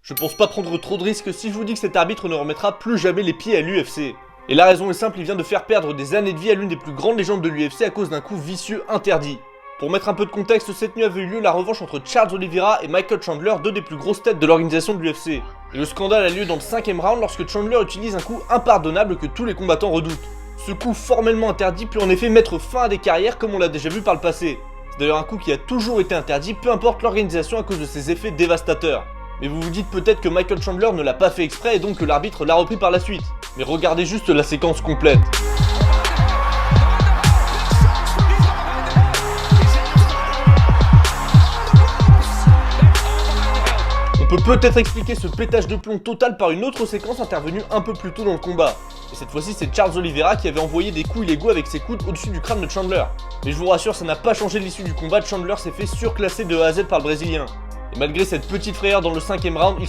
Je pense pas prendre trop de risques si je vous dis que cet arbitre ne remettra plus jamais les pieds à l'UFC. Et la raison est simple, il vient de faire perdre des années de vie à l'une des plus grandes légendes de l'UFC à cause d'un coup vicieux interdit. Pour mettre un peu de contexte, cette nuit avait eu lieu la revanche entre Charles Oliveira et Michael Chandler, deux des plus grosses têtes de l'organisation de l'UFC. Et le scandale a lieu dans le 5ème round lorsque Chandler utilise un coup impardonnable que tous les combattants redoutent. Ce coup formellement interdit peut en effet mettre fin à des carrières comme on l'a déjà vu par le passé. C'est d'ailleurs un coup qui a toujours été interdit, peu importe l'organisation à cause de ses effets dévastateurs. Mais vous vous dites peut-être que Michael Chandler ne l'a pas fait exprès et donc que l'arbitre l'a repris par la suite. Mais regardez juste la séquence complète. On peut peut-être expliquer ce pétage de plomb total par une autre séquence intervenue un peu plus tôt dans le combat. Et cette fois-ci c'est Charles Oliveira qui avait envoyé des coups illégaux avec ses coudes au-dessus du crâne de Chandler. Mais je vous rassure, ça n'a pas changé l'issue du combat, Chandler s'est fait surclasser de A à Z par le Brésilien. Et malgré cette petite frayeur dans le 5ème round, il